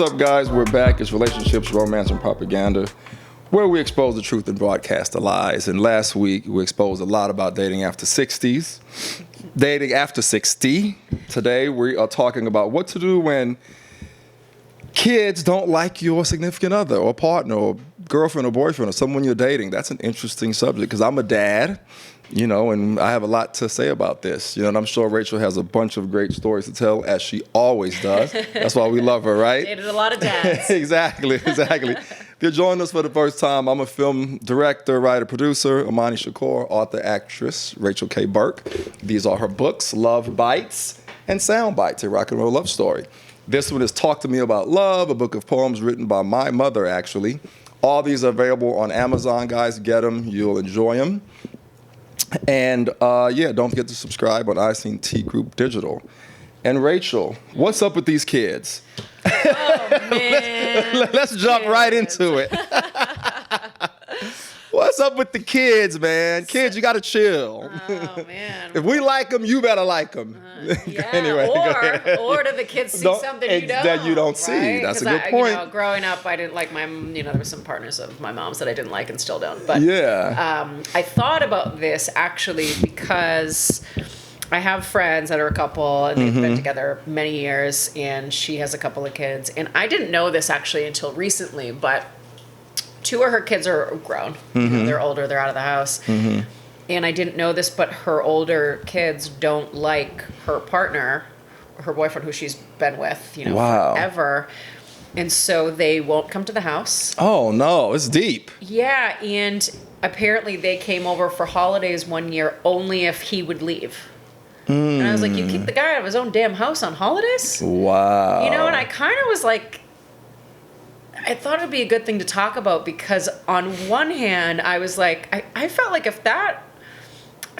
What's up, guys? We're back. It's Relationships, Romance, and Propaganda, where we expose the truth and broadcast the lies. And last week, we exposed a lot about dating after 60s. Dating after 60. Today, we are talking about what to do when kids don't like your significant other or partner or girlfriend or boyfriend or someone you're dating. That's an interesting subject because I'm a dad, and I have a lot to say about this. And I'm sure Rachel has a bunch of great stories to tell, as she always does. That's why we love her, right? Dated a lot of dads. Exactly. If you're joining us for the first time, I'm a film director, writer, producer, Imani Shakur, author, actress, Rachel K. Burke. These are her books, Love Bites and Sound Bites, a rock and roll love story. This one is Talk to Me About Love, a book of poems written by my mother, actually. All these are available on Amazon, guys. Get them. You'll enjoy them. And, don't forget to subscribe on ICT Group Digital. And Rachel, what's up with these kids? Oh, man. Let's jump right into it. What's up with the kids, man? Kids, you got to chill. Oh, man. If we like them, you better like them. Anyway, or do the kids see something you don't? That you don't see. Right? That's a good point. Growing up, I didn't like there were some partners of my mom's that I didn't like and still don't. But I thought about this actually because I have friends that are a couple and they've been together many years, and she has a couple of kids. And I didn't know this actually until recently, but two of her kids are grown. They're older. They're out of the house. And I didn't know this, but her older kids don't like her partner, her boyfriend, who she's been with, forever. And so they won't come to the house. Oh, no. It's deep. Yeah. And apparently they came over for holidays one year only if he would leave. And I was like, you kicked the guy out of his own damn house on holidays? Wow. And I kind of was like, I thought it would be a good thing to talk about because on one hand, I was like, I felt like if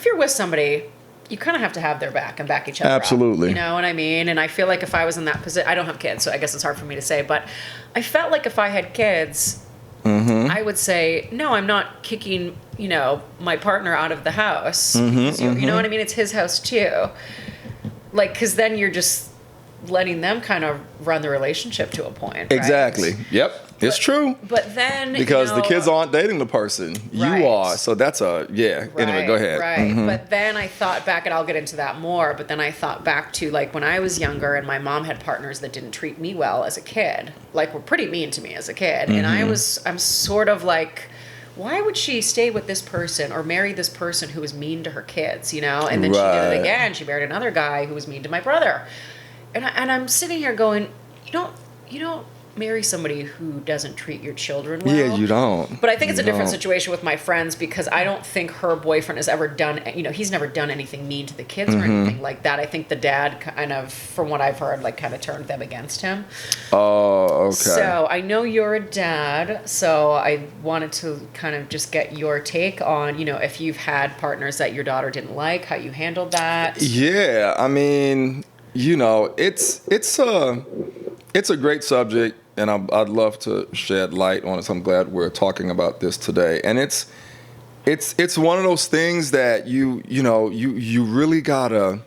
you're with somebody, you kind of have to have their back and back each other Absolutely. up. You know what I mean? And I feel like if I was in that position, I don't have kids, so I guess it's hard for me to say, but I felt like if I had kids, I would say, no, I'm not kicking, my partner out of the house. You know what I mean? It's his house too. Like, because then you're just letting them kind of run the relationship to a point, right? Exactly. Yep. It's true. But then, because the kids aren't dating the person. Right. You are. So that's Anyway, go ahead. Right. But then I thought back, and I'll get into that more, but then I thought back to like when I was younger and my mom had partners that didn't treat me well as a kid, like were pretty mean to me as a kid. And I'm sort of like, why would she stay with this person or marry this person who was mean to her kids, And then she did it again. She married another guy who was mean to my brother. And I'm sitting here going, you don't marry somebody who doesn't treat your children well. Yeah, you don't. But I think it's a different situation with my friends because I don't think her boyfriend has ever done, he's never done anything mean to the kids or anything like that. I think the dad kind of, from what I've heard, like kind of turned them against him. Oh, okay. So I know you're a dad, so I wanted to kind of just get your take on, if you've had partners that your daughter didn't like, how you handled that. Yeah, I mean, it's a great subject, and I'd love to shed light on it. So I'm glad we're talking about this today. And it's one of those things that you really gotta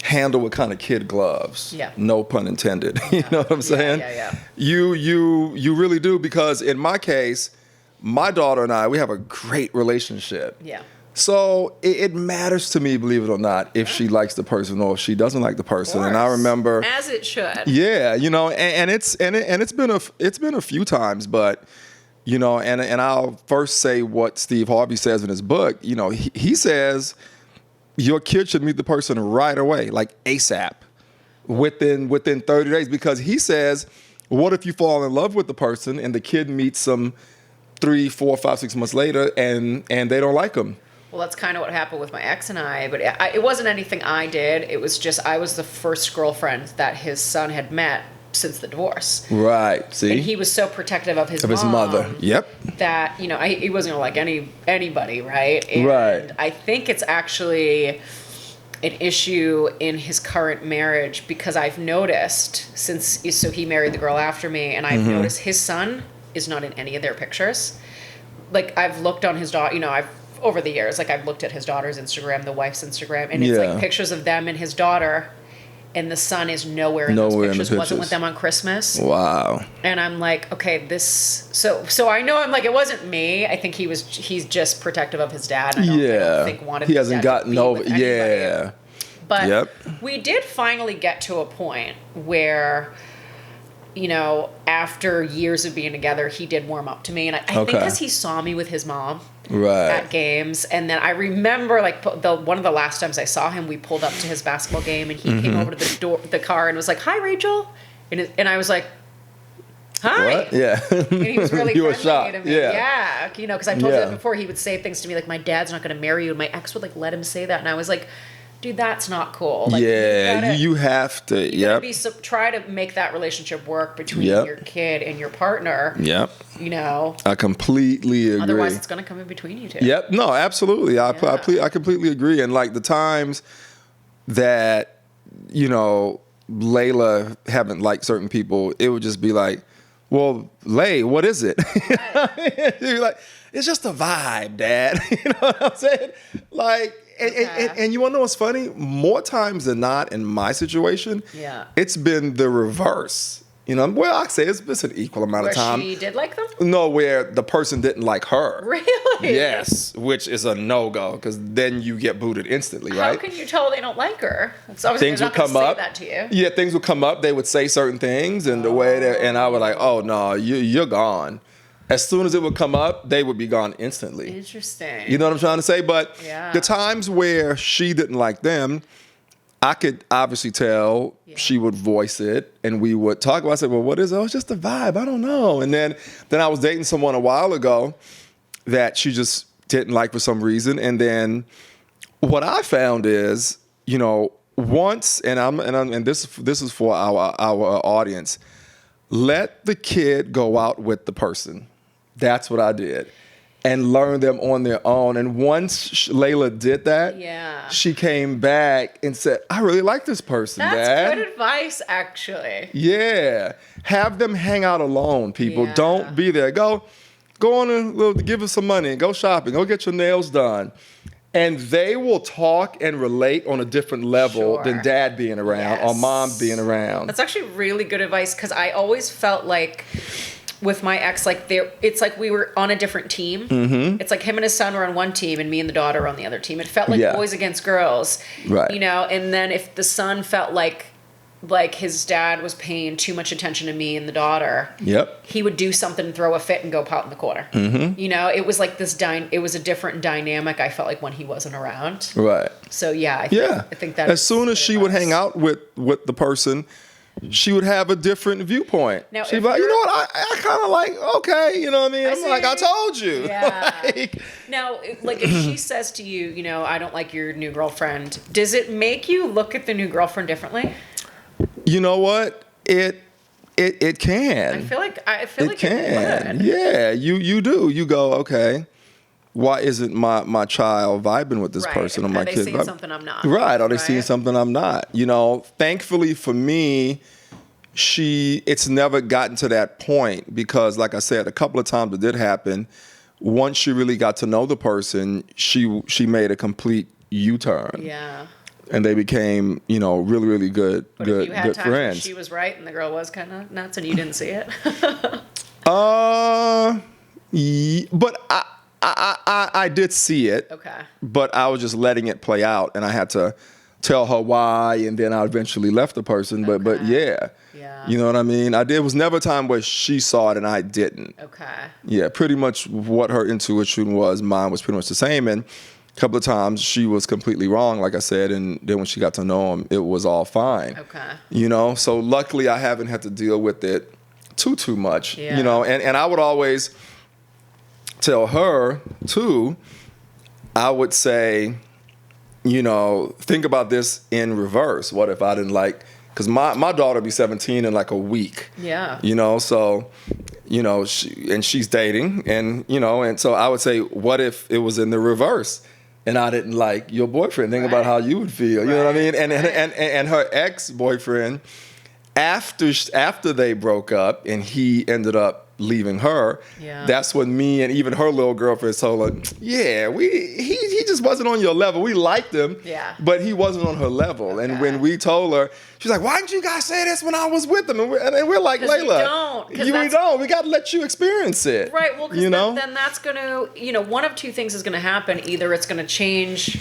handle with kind of kid gloves. Yeah. No pun intended. You know what I'm saying? Yeah. You really do, because in my case, my daughter and I, we have a great relationship. Yeah. So it matters to me, believe it or not, if she likes the person or if she doesn't like the person. And I remember, as it should. Yeah, and it's been a few times, but and I'll first say what Steve Harvey says in his book. He says your kid should meet the person right away, like ASAP, within 30 days, because he says, what if you fall in love with the person and the kid meets them 3, 4, 5, 6 months later and they don't like them? Well, that's kind of what happened with my ex and I, but it wasn't anything I did. It was just I was the first girlfriend that his son had met since the divorce. Right. See? And he was so protective of his mother. Yep. That, he wasn't going to like anybody, right? And right. I think it's actually an issue in his current marriage because I've noticed so he married the girl after me, and I've noticed his son is not in any of their pictures. Like, I've looked on his daughter, over the years, like I've looked at his daughter's Instagram, the wife's Instagram, and it's like pictures of them and his daughter, and the son is nowhere in those pictures. Wasn't with them on Christmas. Wow. And I'm like, okay, so I know, I'm like, it wasn't me. I think he's just protective of his dad. I don't think wanted he hasn't gotten over. Yeah. But we did finally get to a point where, you know, after years of being together, he did warm up to me. And I think because he saw me with his mom at games. And then I remember, like, one of the last times I saw him, we pulled up to his basketball game, and he came over to the car and was like, "Hi, Rachel." And I was like, "Hi." What? Yeah. And he was really friendly shocked. to me. Yeah. You know, because I told you that before, he would say things to me like, "My dad's not going to marry you." And my ex would, like, let him say that. And I was like, dude, that's not cool. Like, you have to. You try to make that relationship work between your kid and your partner. Yep. You know, I completely agree. Otherwise, it's going to come in between you two. Yep. No, absolutely. I completely agree. And like the times that, you know, Layla haven't liked certain people, it would just be like, well, Lay, what is it? You're like, it's just a vibe, Dad. You know what I'm saying? Like. And you want to know what's funny? More times than not, in my situation, it's been the reverse. You know, well, I say it's an equal amount of time. Where she did like them? No, where the person didn't like her. Really? Yes, which is a no-go, because then you get booted instantly, right? How can you tell they don't like her? Things would come up. That to you. Yeah, things would come up. They would say certain things, and the way and I would like, oh no, you're gone. As soon as it would come up, they would be gone instantly. Interesting. You know what I'm trying to say? But the times where she didn't like them, I could obviously tell she would voice it, and we would talk about it. I said, well, what is it? Oh, it's just a vibe. I don't know. And then I was dating someone a while ago that she just didn't like for some reason. And then what I found is, you know, once, and this is for our audience, let the kid go out with the person. That's what I did. And learn them on their own. And once Layla did that, she came back and said, I really like this person, Dad. That's good advice, actually. Yeah. Have them hang out alone, people. Yeah. Don't be there. Go on and give us some money. Go shopping. Go get your nails done. And they will talk and relate on a different level than Dad being around or Mom being around. That's actually really good advice, because I always felt like with my ex, like it's like we were on a different team. Mm-hmm. It's like him and his son were on one team and me and the daughter were on the other team. It felt like boys against girls, right? You know, and then if the son felt like his dad was paying too much attention to me and the daughter, he would do something and throw a fit and go pout in the corner. Mm-hmm. You know, it was like this it was a different dynamic, I felt like, when he wasn't around. Right. So I think that as soon as she would hang out with the person, she would have a different viewpoint. Now, she'd be like, you know what, I kind of like, okay, you know what I mean? I'm like, I told you. Yeah. Now, like, if she says to you, you know, I don't like your new girlfriend, does it make you look at the new girlfriend differently? You know what? It can. I feel like it can. Yeah, you do. You go, okay, why isn't my child vibing with this person or my kid? Are they seeing something I'm not? Right. Are they seeing something I'm not? You know, thankfully for me, it's never gotten to that point, because, like I said, a couple of times it did happen. Once she really got to know the person, she made a complete U-turn. Yeah. And they became, you know, really, really good friends. But if you had times where she was right and the girl was kind of nuts and you didn't see it? But I did see it. Okay. But I was just letting it play out, and I had to tell her why, and then I eventually left the person. But yeah. You know what I mean? There was never a time where she saw it and I didn't. Okay. Yeah, pretty much what her intuition was, mine was pretty much the same. And a couple of times she was completely wrong, like I said, and then when she got to know him, it was all fine. Okay. You know, so luckily I haven't had to deal with it too much. Yeah. You know, and I would always tell her too, I would say, you know, think about this in reverse. What if I didn't like, because my daughter be 17 in like a week. Yeah. You know, so, you know, she's dating, and, you know, and so I would say, what if it was in the reverse? And I didn't like your boyfriend. Think about how you would feel. You know what I mean? And her ex-boyfriend, after they broke up and he ended up leaving her. Yeah. That's when me and even her little girlfriend told her, yeah, he just wasn't on your level. We liked him, but he wasn't on her level. Okay. And when we told her, she's like, why didn't you guys say this when I was with him? And we're like, Layla, we don't. We got to let you experience it. Right. Well, because then that's going to, one of two things is going to happen. Either it's going to change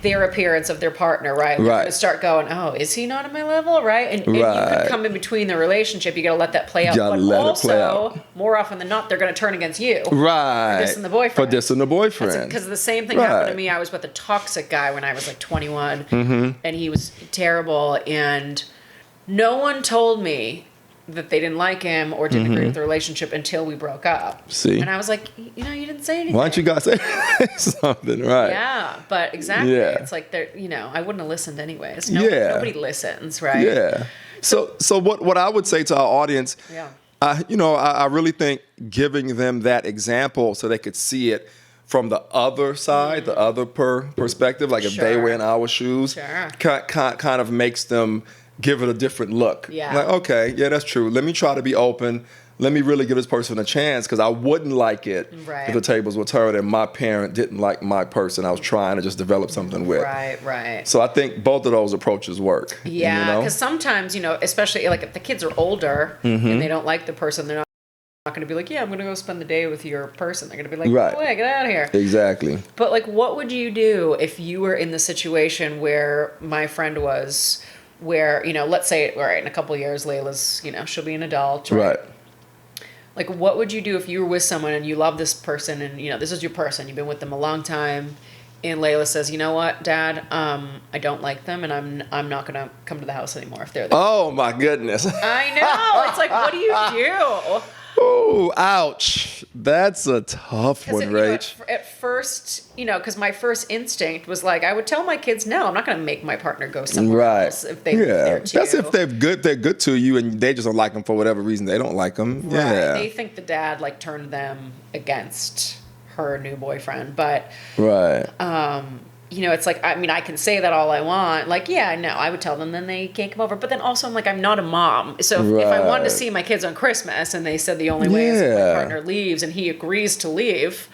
their appearance of their partner, right? They're going to start going, oh, is he not on my level, right? And you could come in between the relationship. You got to let that play out. But also, more often than not, they're going to turn against you. Right. For dissing the boyfriend. For dissing the boyfriend. Because the same thing happened to me. I was with a toxic guy when I was like 21, and he was terrible, and no one told me that they didn't like him or didn't agree with the relationship until we broke up. See? And I was like, you didn't say anything. Why don't you guys say something, right? Yeah, but exactly. Yeah. It's like, I wouldn't have listened anyways. Nobody listens, right? Yeah. So what I would say to our audience, I really think giving them that example so they could see it from the other side, the other perspective, like if they were in our shoes, kind of makes them give it a different look. Yeah. Like, okay, yeah, that's true. Let me try to be open. Let me really give this person a chance, because I wouldn't like it if the tables were turned and my parent didn't like my person I was trying to just develop something with. Right. So I think both of those approaches work. Yeah, because sometimes, especially like if the kids are older and they don't like the person, they're not going to be like, yeah, I'm going to go spend the day with your person. They're going to be like, no way, get out of here. Exactly. But like, what would you do if you were in the situation where my friend was, where, let's say, all right, in a couple of years, Layla's, she'll be an adult, right? Like, what would you do if you were with someone and you love this person and, this is your person, you've been with them a long time, and Layla says, you know what, Dad, I don't like them, and I'm not going to come to the house anymore if they're there. Oh, my goodness. I know. It's like, what do you do? Oh, ouch. That's a tough one, Rach. At first, because my first instinct was like, I would tell my kids, no, I'm not going to make my partner go somewhere else if they there too. That's if they're good to you and they just don't like them for whatever reason. They don't like them. Right. Yeah. They think the dad turned them against her new boyfriend. But it's like, I can say that all I want. Like, yeah, no, I would tell them, then they can't come over. But then also, I'm like, I'm not a mom. So if I wanted to see my kids on Christmas and they said the only way is if my partner leaves and he agrees to leave,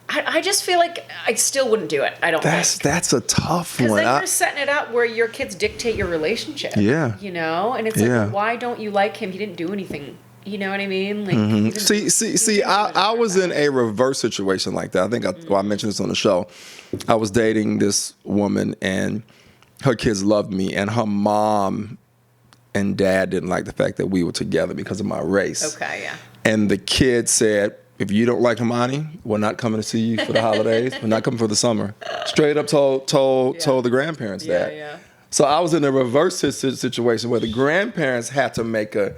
I just feel like I still wouldn't do it. I don't think. That's a tough one. Because then you're setting it up where your kids dictate your relationship. Yeah. And it's like, why don't you like him? He didn't do anything. You know what I mean? Like, See, I was in a reverse situation like that. I think I mentioned this on the show. I was dating this woman, and her kids loved me, and her mom and dad didn't like the fact that we were together because of my race. Okay, yeah. And the kids said, if you don't like Imani, we're not coming to see you for the holidays. We're not coming for the summer. Straight up told the grandparents that. Yeah. So I was in a reverse situation where the grandparents had to make a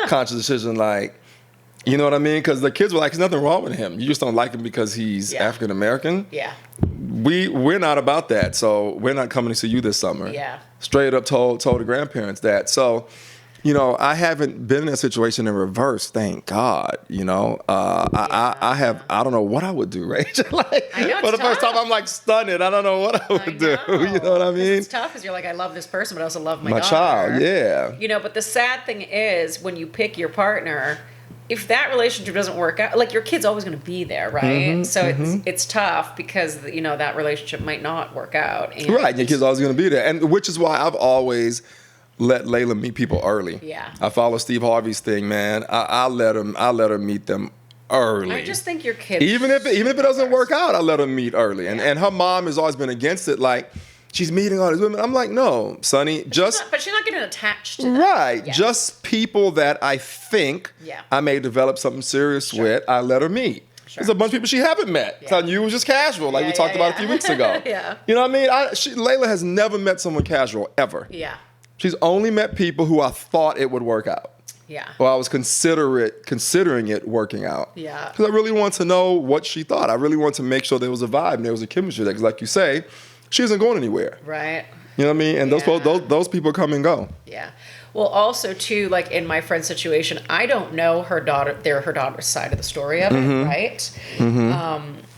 conscious decision, like, you know what I mean? Because the kids were like, there's nothing wrong with him. You just don't like him because he's African American. Yeah. We're not about that, so we're not coming to see you this summer. Yeah. Straight up told the grandparents that. So, I haven't been in a situation in reverse, thank God. I don't know what I would do, Rachel. For the first time, I'm like stunned. I don't know what I would do. You know what I mean? It's tough because you're like, I love this person, but I also love my daughter. Child. Yeah. But the sad thing is, when you pick your partner, if that relationship doesn't work out, like, your kid's always going to be there, right? So it's tough because that relationship might not work out. And right, your kid's always going to be there, and which is why I've always let Layla meet people early. Yeah, I follow Steve Harvey's thing, man. I let her meet them early. I just think your kid, even if it doesn't work out, I let her meet early. And her mom has always been against it, like, she's meeting all these women. I'm like, no, Sonny, but she's not getting attached to them. Right. Yeah. Just people that I think I may develop something serious with, I let her meet. Sure. There's a bunch of people she haven't met. Yeah. Telling you it was just casual, like we talked about a few weeks ago. Yeah. You know what I mean? Layla has never met someone casual, ever. Yeah. She's only met people who I thought it would work out. Yeah. Or I was considering it working out. Yeah. Because I really want to know what she thought. I really want to make sure there was a vibe and there was a chemistry there. Because like you say, she isn't going anywhere. Right. You know what I mean? And those people come and go. Yeah. Well, also, too, like in my friend's situation, I don't know her daughter's side of the story of it, right?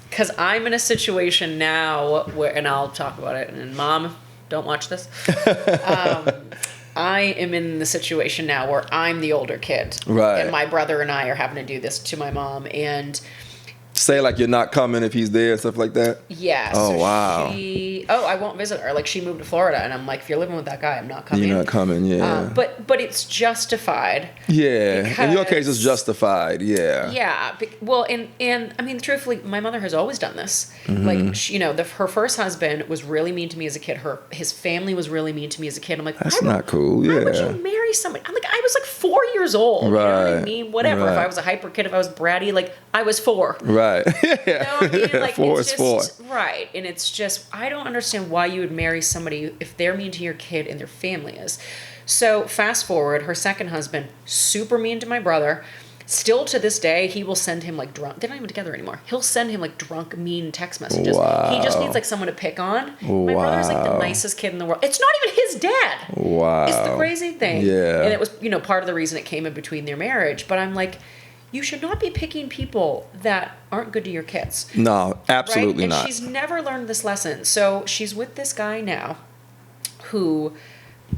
Because I'm in a situation now where, and I'll talk about it, and Mom, don't watch this. I am in the situation now where I'm the older kid. Right. And my brother and I are having to do this to my mom. And say like you're not coming if he's there and stuff like that? Yeah. Oh, so wow. I won't visit her. Like, she moved to Florida, and I'm like, if you're living with that guy, I'm not coming. You're not coming, yeah. But it's justified. Yeah. In your case, it's justified, yeah. Yeah. Well, and I mean, truthfully, my mother has always done this. Like, her first husband was really mean to me as a kid. His family was really mean to me as a kid. I'm like, that's not cool, yeah. Why would you marry somebody? I'm like, I was like 4 years old. Right. You know what I mean? Whatever. Right. If I was a hyper kid, if I was bratty, like, I was 4. Right. You know what I mean? Like, 4 is 4. Right. And it's just, I don't understand why you would marry somebody if they're mean to your kid and their family is. So fast forward, her second husband, super mean to my brother. Still to this day, he will send him like drunk. They're not even together anymore. He'll send him like drunk, mean text messages. Wow. He just needs like someone to pick on. My brother's like the nicest kid in the world. It's not even his dad. Wow. It's the crazy thing. Yeah. And it was, part of the reason it came in between their marriage. But I'm like, you should not be picking people that aren't good to your kids. No, absolutely right? And not. She's never learned this lesson. So she's with this guy now who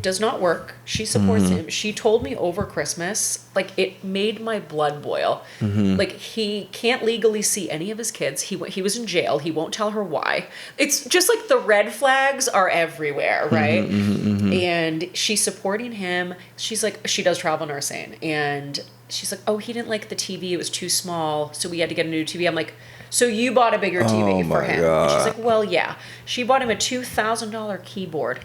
does not work. She supports him. She told me over Christmas, like, it made my blood boil. Like, he can't legally see any of his kids. He was in jail. He won't tell her why. It's just like the red flags are everywhere, right? And she's supporting him. She's like, she does travel nursing. And she's like, oh, he didn't like the TV. It was too small. So we had to get a new TV. I'm like, so you bought a bigger TV for him? And she's like, well, yeah. She bought him a $2,000 keyboard.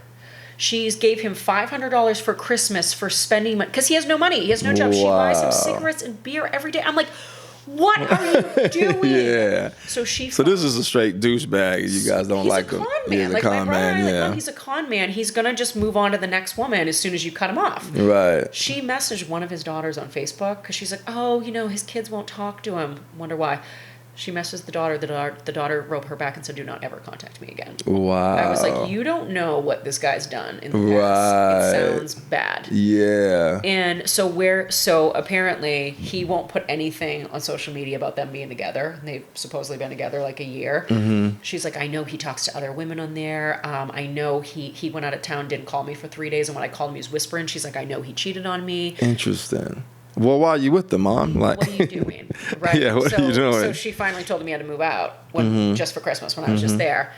She gave him $500 for Christmas for spending money because he has no money. He has no job. Wow. She buys him cigarettes and beer every day. I'm like, what are you doing? Yeah. So this is a straight douchebag. You guys don't like him. He's a con man. Well, he's a con man. He's gonna just move on to the next woman as soon as you cut him off. Right. She messaged one of his daughters on Facebook because she's like, oh, his kids won't talk to him. Wonder why. She messaged the daughter. The daughter wrote her back and said, do not ever contact me again. Wow. I was like, you don't know what this guy's done in the past. It sounds bad. Yeah. And so apparently he won't put anything on social media about them being together. They've supposedly been together like a year. She's like, I know he talks to other women on there. I know he went out of town, didn't call me for 3 days. And when I called him, he was whispering. She's like, I know he cheated on me. Interesting. Well, why are you with them, Mom? Like, what are you doing? Right? Yeah, what are you doing? So she finally told me I had to move out just for Christmas when I was just there.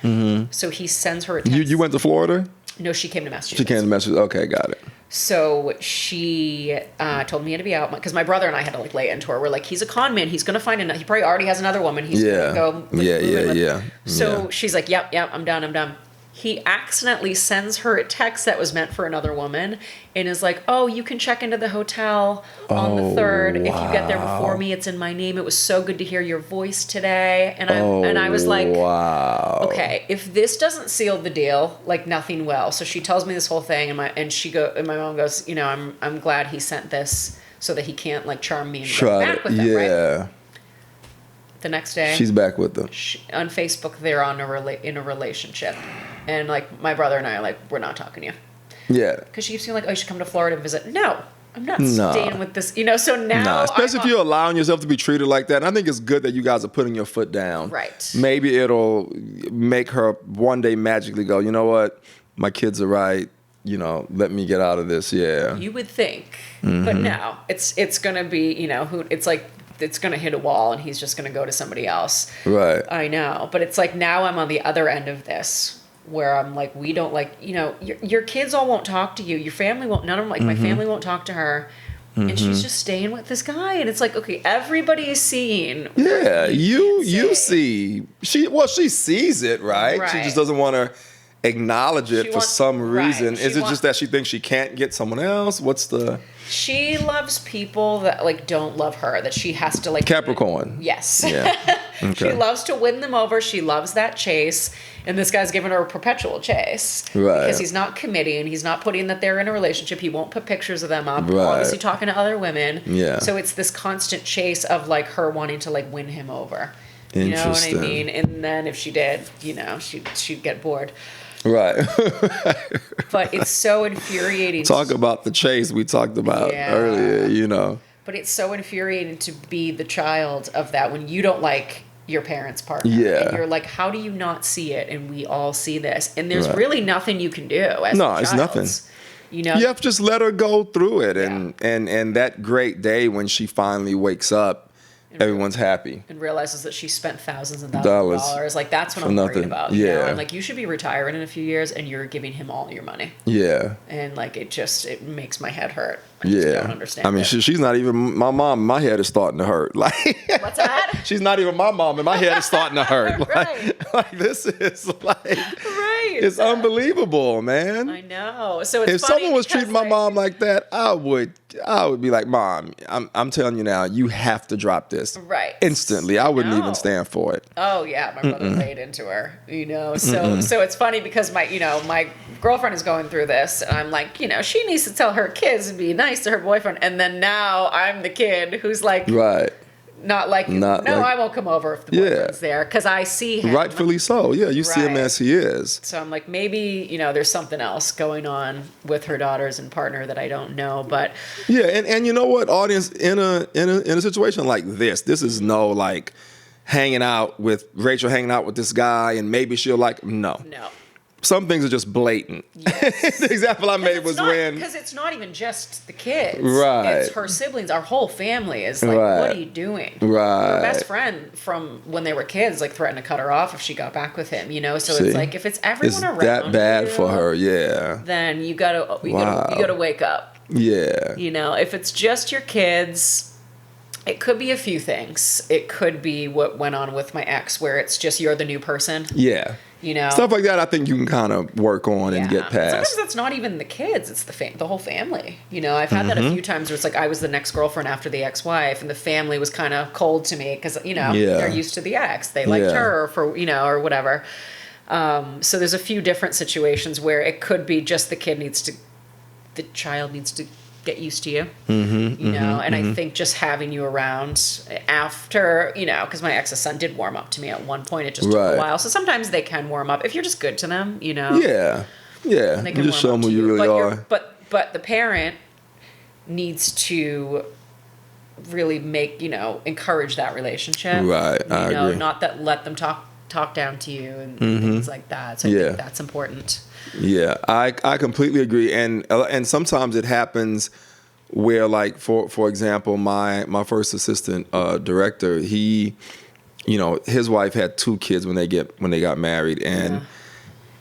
So he sends her a text. You went to Florida? No, she came to Massachusetts. She came to Massachusetts. Okay, got it. So she told me I had to be out because my brother and I had to like lay into her. We're like, he's a con man. He's going to find another. He probably already has another woman. He's going to go. Yeah. So she's like, yep, I'm done. He accidentally sends her a text that was meant for another woman and is like, oh, you can check into the hotel on the 3rd. Wow. If you get there before me, it's in my name. It was so good to hear your voice today. And I was like, wow. Okay, if this doesn't seal the deal, like nothing will. So she tells me this whole thing and my mom goes, I'm glad he sent this so that he can't like charm me and get back with him, right? The next day, she's back with them. On Facebook, they're in a relationship. And like my brother and I are like, we're not talking to you. Yeah. Because she keeps saying like, oh, you should come to Florida and visit. No, I'm not staying with this. So now, especially if you're allowing yourself to be treated like that. And I think it's good that you guys are putting your foot down. Right. Maybe it'll make her one day magically go, you know what, my kids are right. Let me get out of this. Yeah. You would think, but no, it's gonna be it's like. It's going to hit a wall and he's just going to go to somebody else. Right. I know. But it's like now I'm on the other end of this where I'm like, we don't like, your kids all won't talk to you. Your family won't, none of them, like my family won't talk to her. And she's just staying with this guy. And it's like, okay, everybody is seeing. Yeah. You see, she sees it, right? She just doesn't want to acknowledge it for some reason. Right. Is it just that she thinks she can't get someone else? She loves people that like don't love her, that she has to like Capricorn. Yes. Yeah. Okay. She loves to win them over. She loves that chase. And this guy's giving her a perpetual chase. Right. Because he's not committing. He's not putting that they're in a relationship. He won't put pictures of them up. Right. Obviously talking to other women. Yeah. So it's this constant chase of like her wanting to like win him over. Interesting. You know what I mean? And then if she did, she'd get bored. Right. But it's so infuriating. Talk about the chase we talked about earlier, But it's so infuriating to be the child of that when you don't like your parents' partner. Yeah. And you're like, how do you not see it? And we all see this. And there's really nothing you can do as No, it's nothing. You know, you have to just let her go through it, and that great day when she finally wakes up, everyone's happy and realizes that she spent thousands and thousands of dollars. Like, that's what I'm worried about. You know? I'm like, you should be retiring in a few years, and you're giving him all your money. Yeah. And like, it makes my head hurt. I just don't understand. I mean, she's not even my mom. My head is starting to hurt. Like, what's that? She's not even my mom, and my head is starting to hurt. Right. Like this is like, right. It's unbelievable, man. I know. So it's if someone was treating my mom like that, I would be like, Mom, I'm telling you now, you have to drop this instantly. I wouldn't even stand for it. Oh yeah, my brother laid into her. You know, so it's funny because my girlfriend is going through this, and I'm like, you know, she needs to tell her kids and be nice to her boyfriend, and then now I'm the kid who's like, I won't come over if the boyfriend's there, because I see him. Rightfully so. Yeah, you see him as he is. So I'm like, maybe, you know, there's something else going on with her daughters and partner that I don't know, but yeah, and you know what, audience, in a situation like this is no like hanging out with this guy and maybe she'll like no. Some things are just blatant. Yes. The example I made was because it's not even just the kids. Right. It's her siblings. Our whole family is like, what are you doing? Right. Her best friend from when they were kids, like, threatened to cut her off if she got back with him, you know? So it's like, if it's everyone around that bad for her, then you gotta wake up. Yeah. You know, if it's just your kids, it could be a few things. It could be what went on with my ex, where it's just you're the new person. Yeah. You know, stuff like that, I think you can kind of work on and get past. Sometimes that's not even the kids; it's the whole family. You know, I've had that a few times where it's like I was the next girlfriend after the ex-wife, and the family was kind of cold to me because they're used to the ex. They liked her for or whatever. So there's a few different situations where it could be just the child needs to get used to you, and I think just having you around after, because my ex's son did warm up to me at one point. It just took a while. So sometimes they can warm up if you're just good to them, Yeah. Yeah. You just show them who you really are. But the parent needs to really encourage that relationship. Right. I agree. Not that let them talk down to you and things like that. So I think that's important. Yeah, I completely agree, and sometimes it happens where, like, for example, my first assistant director, he, his wife had 2 kids when they got married, and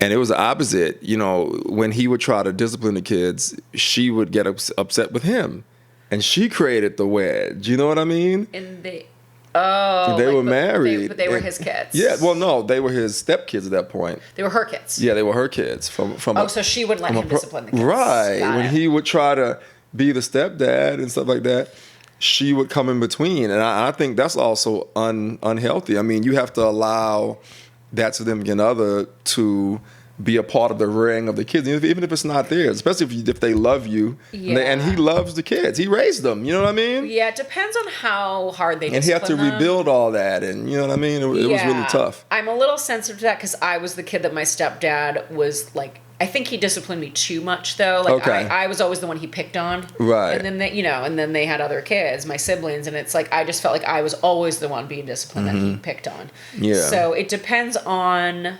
it was the opposite. When he would try to discipline the kids, she would get upset with him, and she created the wedge. You know what I mean? And they were married. But they were his kids. Yeah, well, no, they were his stepkids at that point. They were her kids. Yeah, they were her kids. So she would let him discipline the kids. Right. When he would try to be the stepdad and stuff like that, she would come in between. And I think that's also unhealthy. I mean, you have to allow that significant other to be a part of the rearing of the kids, even if it's not theirs, especially if they love you. Yeah. And he loves the kids. He raised them. You know what I mean? Yeah, it depends on how hard they discipline them. And he had to rebuild all that, and you know what I mean? It was really tough. I'm a little sensitive to that because I was the kid that my stepdad was like, I think he disciplined me too much, though. Like, I was always the one he picked on. Right. And then they had other kids, my siblings, and it's like I just felt like I was always the one being disciplined that he picked on. Yeah. So it depends on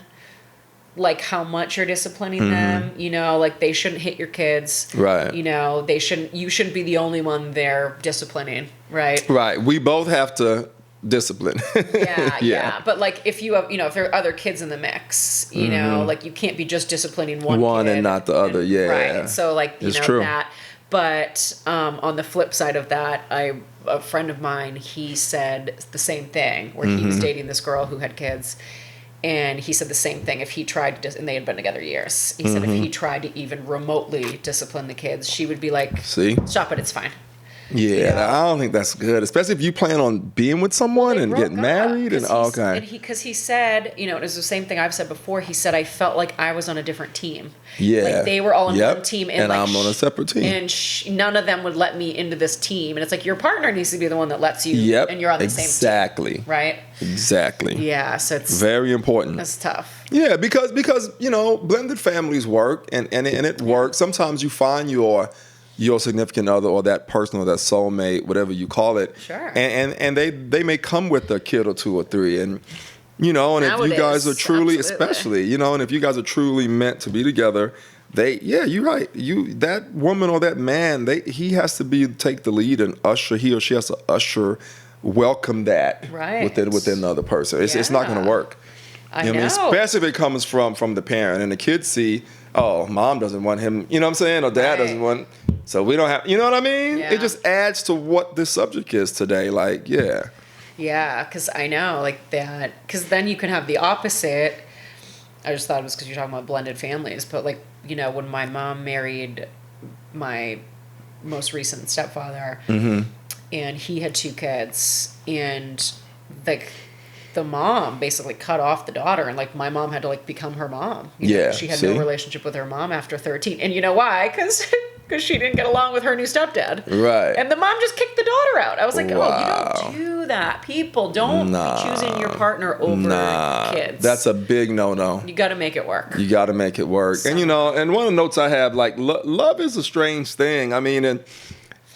like how much you're disciplining them, like they shouldn't hit your kids. Right. You shouldn't be the only one they're disciplining, right? Right. We both have to discipline. Yeah. But like if you have, if there are other kids in the mix, like you can't be just disciplining one kid and not the other. Yeah. Right. So like, it's true. That. But on the flip side of that, a friend of mine, he said the same thing where he was dating this girl who had kids. And he said the same thing. If he tried to, and they had been together years, he said if he tried to even remotely discipline the kids, she would be like, stop it, it's fine. Yeah, I don't think that's good, especially if you plan on being with someone and getting married. And because he said, it was the same thing I've said before. He said I felt like I was on a different team. Yeah, like they were all on one team, and like I'm on a separate team, and none of them would let me into this team. And it's like your partner needs to be the one that lets you. And you're on the same team, right? Exactly. Yeah, so it's very important. That's tough. Yeah, because blended families work, and it works. Sometimes you find your significant other or that person or that soulmate, whatever you call it. Sure. And they may come with a kid or 2 or 3. And, and if you guys are truly, especially, and if you guys are truly meant to be together, you're right. That woman or that man, he has to take the lead and he or she has to welcome that within the other person. It's not going to work. I know. Especially if it comes from the parent and the kids see, oh, mom doesn't want him, you know what I'm saying, or dad doesn't want, so we don't have, you know what I mean? Yeah. It just adds to what this subject is today. Like, yeah. Yeah, because I know, like that, because then you can have the opposite. I just thought it was because you're talking about blended families, but like, you know, when my mom married my most recent stepfather, and he had 2 kids, and like the mom basically cut off the daughter, and like my mom had to like become her mom. She had no relationship with her mom after 13, and you know why? Because she didn't get along with her new stepdad. Right. And the mom just kicked the daughter out. I was like, oh, you don't do that. People don't be choosing your partner over kids. That's a big no-no. You got to make it work. You got to make it work. So. And, you know, and one of the notes I have, like, love is a strange thing. I mean, and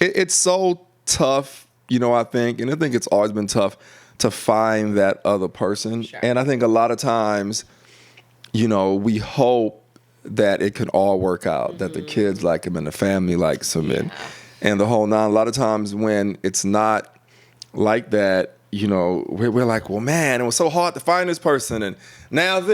it's so tough, you know, I think it's always been tough to find that other person. Sure. And I think a lot of times, you know, we hope that it can all work out, that the kids like him and the family likes him, and the whole nine. A lot of times when it's not like that, you know, we're like, well, man, it was so hard to find this person, and now my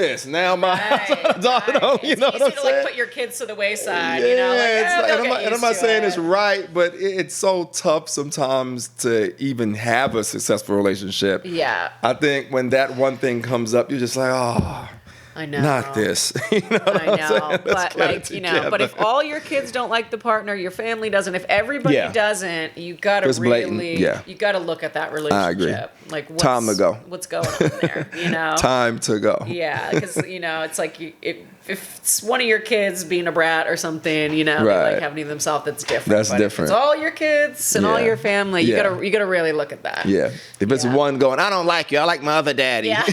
daughter, you know what I'm saying? It's easy to like put your kids to the wayside, you know? Like, and I'm not saying it's right, but it's so tough sometimes to even have a successful relationship. Yeah. I think when that one thing comes up, you're just like, oh, I know. Not this. You know what I'm saying? But like, you know, but if all your kids don't like the partner, your family doesn't, if everybody doesn't, you got to really, you got to look at that relationship. I agree. Like, time to go. What's going on there, you know? Time to go. Yeah, because, you know, it's like if it's one of your kids being a brat or something, you know, they like having themselves, that's different. That's but different. If it's all your kids and all your family, you gotta really look at that. Yeah. If it's one going, I don't like you, I like my other daddy. Yeah.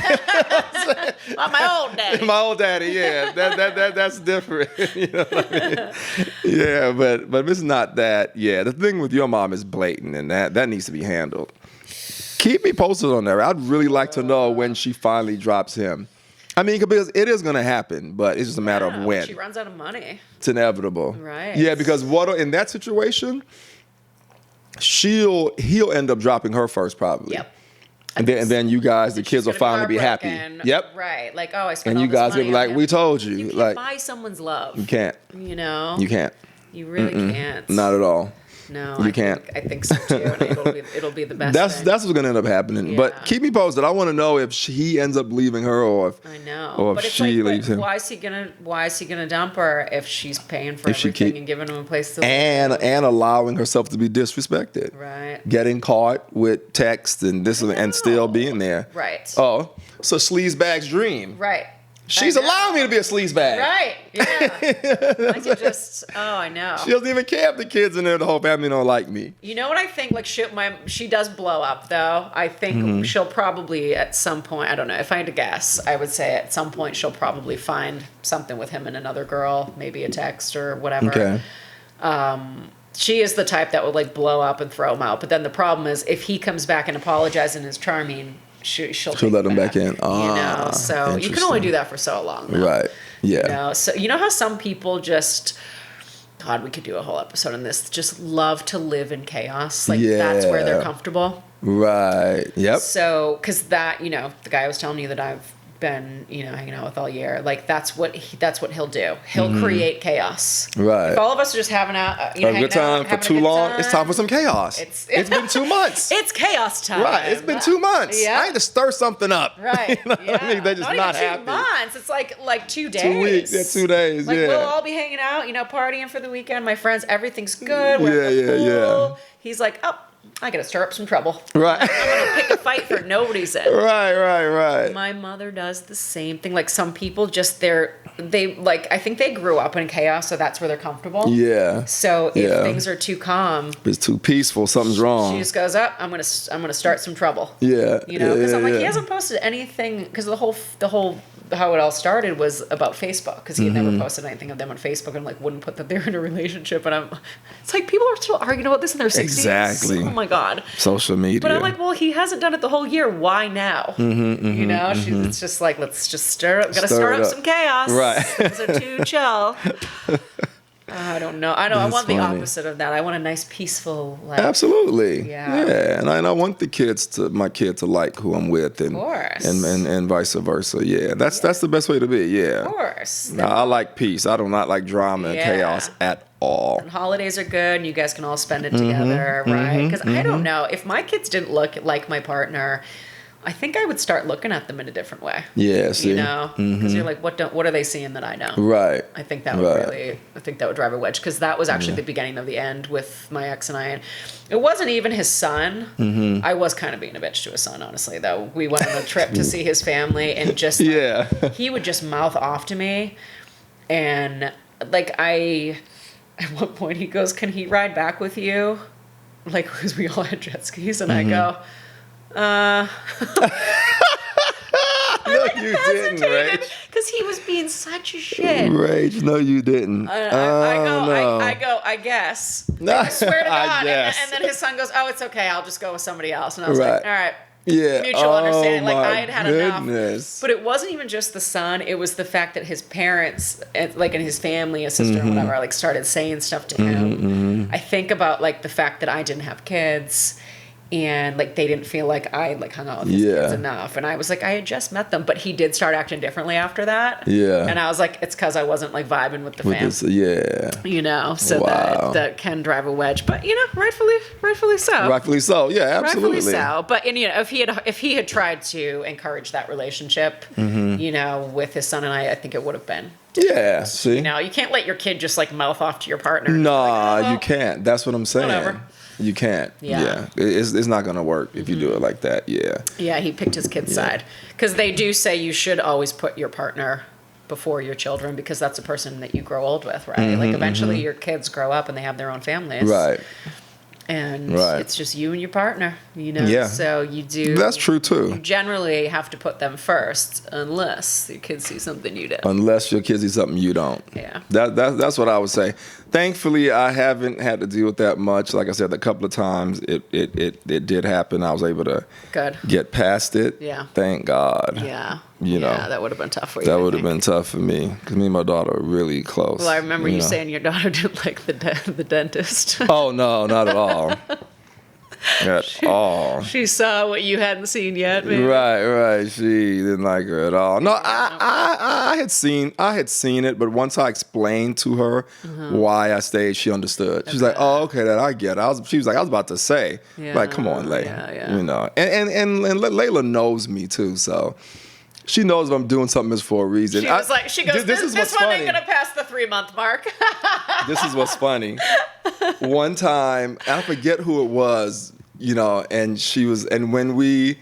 My old daddy. My old daddy, yeah. That's different. You know what I mean? Yeah, but if it's not that, the thing with your mom is blatant, and that needs to be handled. Keep me posted on that. I'd really like to know when she finally drops him. I mean, because it is going to happen, but it's just a matter of when. She runs out of money. It's inevitable. Right. Yeah, because in that situation, he'll end up dropping her first probably. Yep. And then you guys, the kids will finally be happy. Yep. Right. Like, oh, I spent and all you guys will be like, we told you. You can't like, buy someone's love. You can't. You know? You can't. You really can't. Not at all. No, you can't. I think so too. And it'll be the best. That's what's gonna end up happening. Yeah. But keep me posted. I want to know if he ends up leaving her, or if or if she leaves him. Why is he gonna dump her if she's paying for everything and giving him a place to live? And allowing herself to be disrespected. Right. Getting caught with text and and still being there. Right. Oh, so sleazebag's dream. Right. She's allowing me to be a sleazebag. Right. Yeah. I could just. Oh, I know. She doesn't even care if the kids in there, the whole family don't like me. You know what I think? Like she does blow up though. I think she'll probably at some point. I don't know. If I had to guess, I would say at some point she'll probably find something with him and another girl, maybe a text or whatever. Okay. She is the type that would like blow up and throw him out. But then the problem is if he comes back and apologizes and is charming. She'll let him back in. You know, so you can only do that for so long. Though. Right. Yeah. You know, so you know how some people just, God, we could do a whole episode on this. Just love to live in chaos. Like that's where they're comfortable. Right. Yep. So, because that, you know, the guy I was telling you that I've been, you know, hanging out with all year, like that's what he'll do. He'll create chaos. Right. If all of us are just having a good time for too long, it's time for some chaos. It's been 2 months. It's chaos time. Right. It's been 2 months. Yeah. I had to stir something up. Right. You know what I mean? They're just not happy. 2 months. It's like 2 days. 2 weeks. Yeah, 2 days. Like we'll all be hanging out, you know, partying for the weekend. My friends, everything's good. We're at the pool. Yeah. He's like, oh, I gotta stir up some trouble. Right. I'm gonna pick a fight for no reason. Right. My mother does the same thing. Like some people just they like I think they grew up in chaos, so that's where they're comfortable. Yeah. So if things are too calm, if it's too peaceful, something's wrong. She just goes up. I'm gonna start some trouble. Yeah. You know, because I'm like he hasn't posted anything because the whole how it all started was about Facebook, because he had never posted anything of them on Facebook, and like wouldn't put that they're in a relationship. And it's like people are still arguing about this in their 60s. Exactly. Oh my God. Social media. But I'm like, well, he hasn't done it the whole year. Why now? You know, it's just like, let's just stir up some chaos. Right. Things are too chill. I don't know. I want the opposite of that. I want a nice, peaceful life. Absolutely. Yeah. And I want my kid to like who I'm with, and of course. and vice versa. Yeah, that's the best way to be. Yeah. Of course. I like peace. I do not like drama and chaos at all. And holidays are good, and you guys can all spend it together, right? Because I don't know, if my kids didn't look like my partner, I think I would start looking at them in a different way. Yeah, see, you know, because you're like, what are they seeing that I don't? Right. I think that would drive a wedge, because that was actually the beginning of the end with my ex and I. And it wasn't even his son. I was kind of being a bitch to his son, honestly. Though we went on a trip to see his family, and just he would just mouth off to me, and like at one point he goes, "Can he ride back with you?" Like, because we all had jet skis, and I go, no, you didn't, Rach. Because he was being such a shit. Rach, no, you didn't. I go, I guess. I swear to God. And then his son goes, "Oh, it's okay. I'll just go with somebody else." And I was like, all right. Yeah. Mutual understanding. Like, I had enough. But it wasn't even just the son. It was the fact that his parents, like, and his family, his sister and whatever, like, started saying stuff to him. I think about, like, the fact that I didn't have kids, and like they didn't feel like I like hung out with his kids enough, and I was like, I had just met them, but he did start acting differently after that. And I was like, it's because I wasn't like vibing with the fam. You know, so that can drive a wedge, but you know, rightfully so. Rightfully so, yeah, absolutely. Rightfully so, but and you know, if he had tried to encourage that relationship, you know, with his son and I think it would have been. Yeah, see, you know, you can't let your kid just like mouth off to your partner. Nah, you can't. That's what I'm saying. Whatever. You can't. Yeah. It's not going to work if you do it like that. Yeah. Yeah, he picked his kid's side. Because they do say you should always put your partner before your children, because that's a person that you grow old with, right? Like eventually your kids grow up and they have their own families. Right. And it's just you and your partner, you know? Yeah. So you do. That's true too. You generally have to put them first, unless your kids see something you don't. Unless your kids see something you don't. Yeah. That's what I would say. Thankfully, I haven't had to deal with that much. Like I said, a couple of times it did happen. I was able to get past it. Yeah. Thank God. Yeah. You know, that would have been tough for you. That would have been tough for me, because me and my daughter are really close. Well, I remember you saying your daughter didn't like the dentist. Oh, no, not at all. At all. She saw what you hadn't seen yet, maybe. Right. She didn't like her at all. No, I had seen it, but once I explained to her why I stayed, she understood. She's like, "Oh, okay, that I get it." She was like, "I was about to say, like, come on, Lay." You know, and Layla knows me too, so she knows if I'm doing something is for a reason. She goes, this one ain't gonna pass the 3-month mark. This is what's funny. One time, I forget who it was, you know, and when we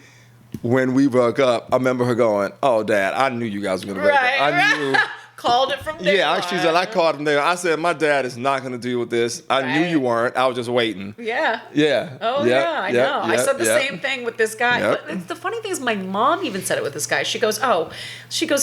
broke up, I remember her going, "Oh, Dad, I knew you guys were gonna break up. I knew." Called it from day one. She said, I called him there. I said, "My dad is not going to deal with this. I knew you weren't. I was just waiting." Yeah. Oh, I know. I said the same thing with this guy. But the funny thing is, my mom even said it with this guy. She goes,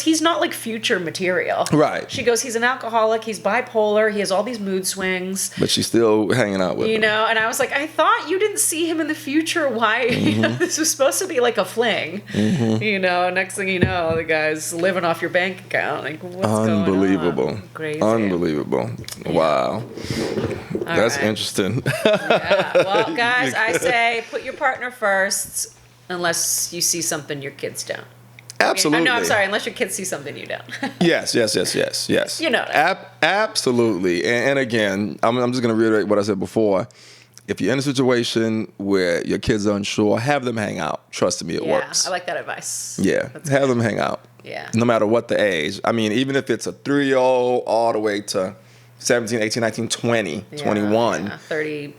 he's not like future material. Right. She goes, he's an alcoholic. He's bipolar. He has all these mood swings. But she's still hanging out with him. You know, and I was like, I thought you didn't see him in the future. Why? You know, this was supposed to be like a fling. You know, next thing you know, the guy's living off your bank account. Like, what's going on? Unbelievable. Crazy. Unbelievable. Wow. That's interesting. Well, guys, I say put your partner first, unless you see something your kids don't. Absolutely. No, I'm sorry. Unless your kids see something you don't. Yes. You know that. Absolutely. And again, I'm just going to reiterate what I said before. If you're in a situation where your kids are unsure, have them hang out. Trust me, it works. I like that advice. Yeah. Have them hang out. Yeah. No matter what the age. I mean, even if it's a 3-year-old all the way to 17, 18, 19, 20, 21. 30.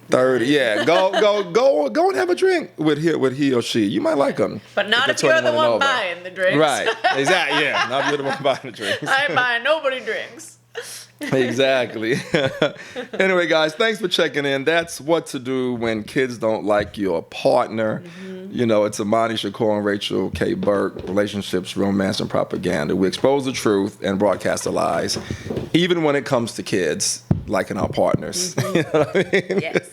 Yeah. Go and have a drink with he or she. You might like them. But not if you're the one buying the drinks. Right. Exactly. Yeah. Not if you're the one buying the drinks. I ain't buying nobody drinks. Exactly. Anyway, guys, thanks for checking in. That's what to do when kids don't like your partner. You know, it's Imani, Shakur, and Rachel K. Burke, relationships, romance, and propaganda. We expose the truth and broadcast the lies, even when it comes to kids liking our partners. You know what I mean? Yes.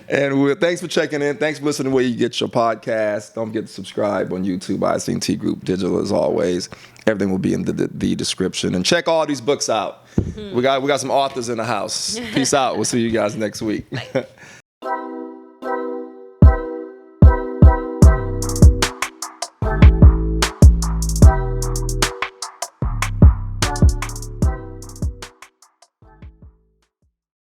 And thanks for checking in. Thanks for listening where you get your podcast. Don't forget to subscribe on YouTube, ICT Group Digital, as always. Everything will be in the description. And check all these books out. We got some authors in the house. Peace out. We'll see you guys next week. Bye.